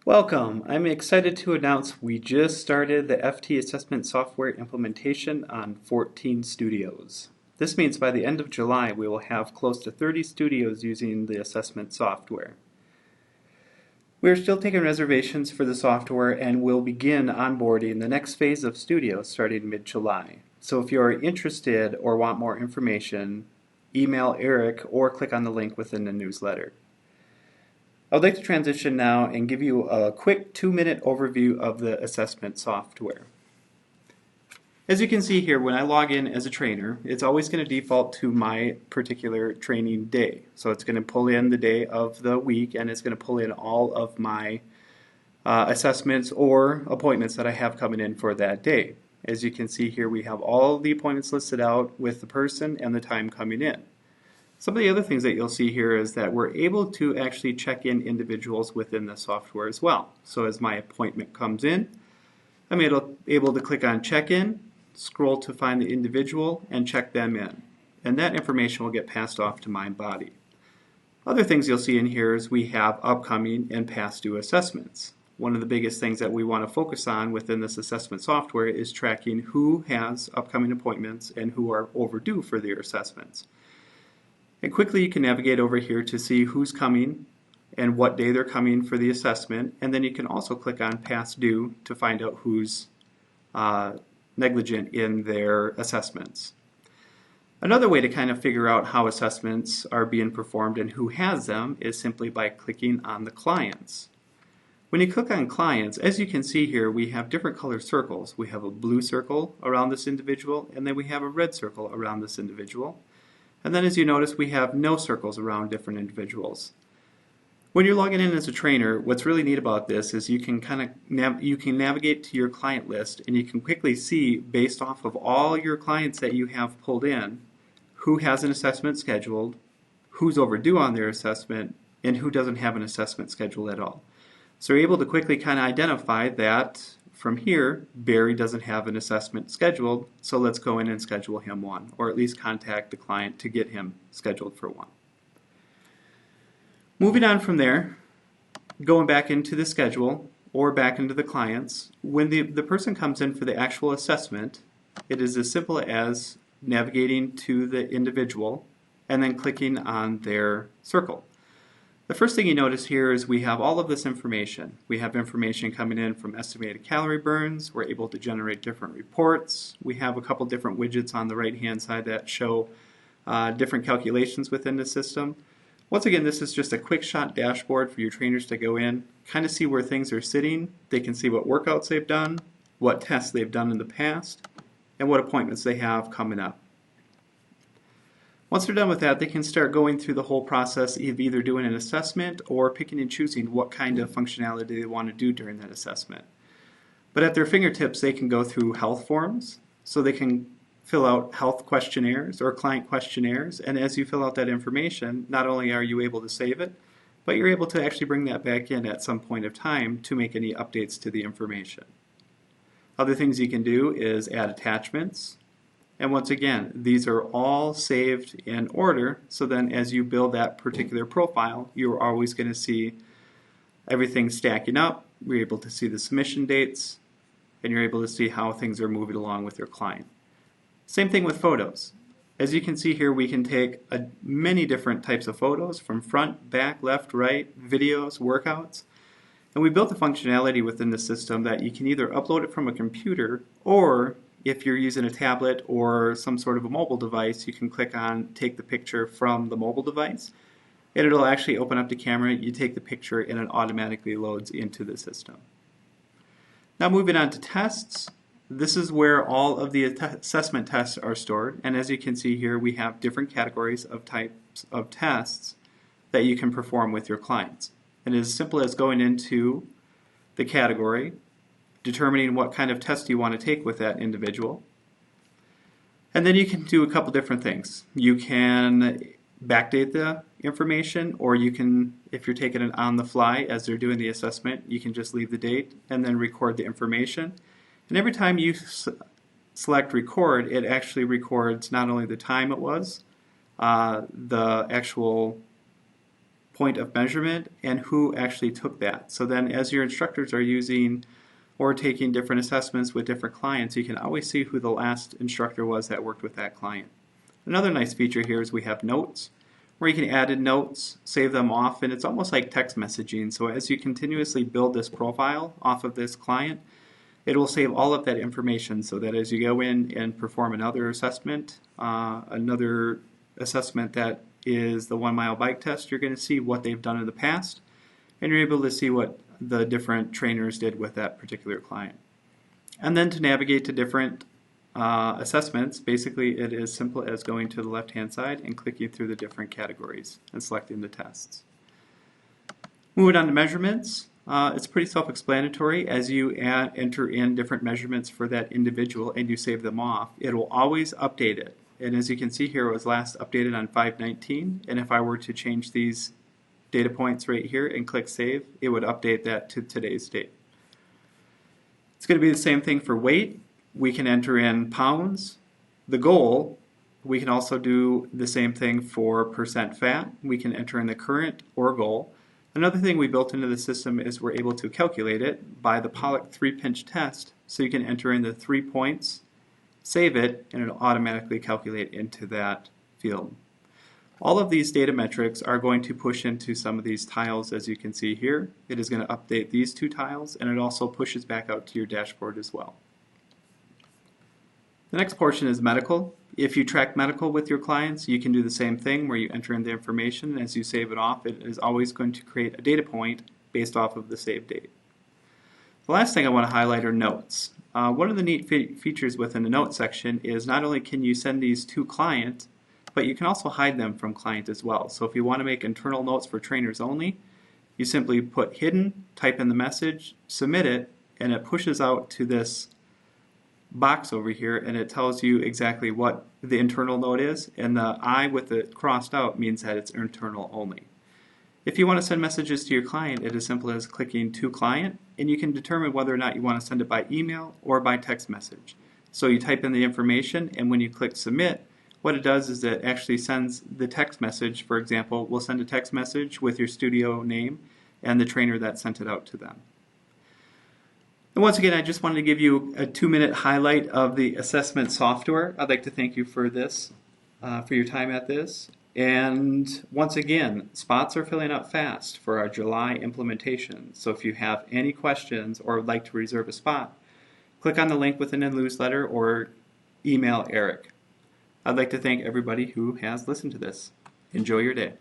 Welcome! I'm excited to announce we just started the FT assessment software implementation on 14 studios. This means by the end of July we will have close to 30 studios using the assessment software. We're still taking reservations for the software and will begin onboarding the next phase of studios starting mid-July. So if you're interested or want more information, email Eric or click on the link within the newsletter. I would like to transition now and give you a quick 2-minute overview of the assessment software. As you can see here, when I log in as a trainer, it's always going to default to my particular training day. So it's going to pull in the day of the week and it's going to pull in all of my assessments or appointments that I have coming in for that day. As you can see here, we have all the appointments listed out with the person and the time coming in. Some of the other things that you'll see here is that we're able to actually check in individuals within the software as well. So as my appointment comes in, I'm able to click on check-in, scroll to find the individual, and check them in. And that information will get passed off to MindBody. Other things you'll see in here is we have upcoming and past due assessments. One of the biggest things that we want to focus on within this assessment software is tracking who has upcoming appointments and who are overdue for their assessments. And quickly you can navigate over here to see who's coming and what day they're coming for the assessment, and then you can also click on past due to find out who's negligent in their assessments. Another way to kind of figure out how assessments are being performed and who has them is simply by clicking on the clients. When you click on clients, as you can see here, we have different color circles. We have a blue circle around this individual, and then we have a red circle around this individual. And then as you notice, we have no circles around different individuals. When you're logging in as a trainer, what's really neat about this is you can navigate to your client list and you can quickly see, based off of all your clients that you have pulled in, who has an assessment scheduled, who's overdue on their assessment, and who doesn't have an assessment scheduled at all. So you're able to quickly kind of identify that from here, Barry doesn't have an assessment scheduled, so let's go in and schedule him one, or at least contact the client to get him scheduled for one. Moving on from there, going back into the schedule or back into the clients, when the person comes in for the actual assessment, it is as simple as navigating to the individual and then clicking on their circle. The first thing you notice here is we have all of this information. We have information coming in from estimated calorie burns. We're able to generate different reports. We have a couple different widgets on the right-hand side that show different calculations within the system. Once again, this is just a quick shot dashboard for your trainers to go in, kind of see where things are sitting. They can see what workouts they've done, what tests they've done in the past, and what appointments they have coming up. Once they're done with that, they can start going through the whole process of either doing an assessment or picking and choosing what kind of functionality they want to do during that assessment. But at their fingertips, they can go through health forms, so they can fill out health questionnaires or client questionnaires, and as you fill out that information, not only are you able to save it, but you're able to actually bring that back in at some point of time to make any updates to the information. Other things you can do is add attachments. And once again, these are all saved in order, so then as you build that particular profile, you're always going to see everything stacking up. You're able to see the submission dates, and you're able to see how things are moving along with your client. Same thing with photos. As you can see here, we can take many different types of photos from front, back, left, right, videos, workouts. And we built the functionality within the system that you can either upload it from a computer, or if you're using a tablet or some sort of a mobile device, you can click on take the picture from the mobile device, and it'll actually open up the camera, you take the picture, and it automatically loads into the system. Now moving on to tests, this is where all of the assessment tests are stored, and as you can see here, we have different categories of types of tests that you can perform with your clients. And it is as simple as going into the category, determining what kind of test you want to take with that individual. And then you can do a couple different things. You can backdate the information, or you can, if you're taking it on the fly as they're doing the assessment, you can just leave the date and then record the information. And every time you select record, it actually records not only the time it was, the actual point of measurement and who actually took that. So then as your instructors are using or taking different assessments with different clients, you can always see who the last instructor was that worked with that client. Another nice feature here is we have notes, where you can add in notes, save them off, and it's almost like text messaging. So as you continuously build this profile off of this client, it will save all of that information so that as you go in and perform another assessment that is the 1 mile bike test, you're going to see what they've done in the past, and you're able to see what the different trainers did with that particular client. And then to navigate to different assessments, basically it is simple as going to the left hand side and clicking through the different categories and selecting the tests. Moving on to measurements, it's pretty self-explanatory. As you enter in different measurements for that individual and you save them off, it will always update it. And as you can see here, it was last updated on 5/19, and if I were to change these data points right here and click save, it would update that to today's date. It's going to be the same thing for weight. We can enter in pounds. The goal, we can also do the same thing for percent fat. We can enter in the current or goal. Another thing we built into the system is we're able to calculate it by the Pollock 3-pinch test, so you can enter in the 3 points, save it, and it'll automatically calculate into that field. All of these data metrics are going to push into some of these tiles, as you can see here. It is going to update these 2 tiles, and it also pushes back out to your dashboard as well. The next portion is medical. If you track medical with your clients, you can do the same thing where you enter in the information, and as you save it off, it is always going to create a data point based off of the save date. The last thing I want to highlight are notes. One of the neat features within the notes section is not only can you send these to client, but you can also hide them from client as well. So if you want to make internal notes for trainers only, you simply put hidden, type in the message, submit it, and it pushes out to this box over here, and it tells you exactly what the internal note is, and the I with it crossed out means that it's internal only. If you want to send messages to your client, it is simple as clicking to client, and you can determine whether or not you want to send it by email or by text message. So you type in the information, and when you click submit, what it does is it actually sends the text message. For example, we'll send a text message with your studio name and the trainer that sent it out to them. And once again, I just wanted to give you a 2-minute highlight of the assessment software. I'd like to thank you for this, for your time at this. And once again, spots are filling up fast for our July implementation. So if you have any questions or would like to reserve a spot, click on the link within the newsletter or email Eric. I'd like to thank everybody who has listened to this. Enjoy your day.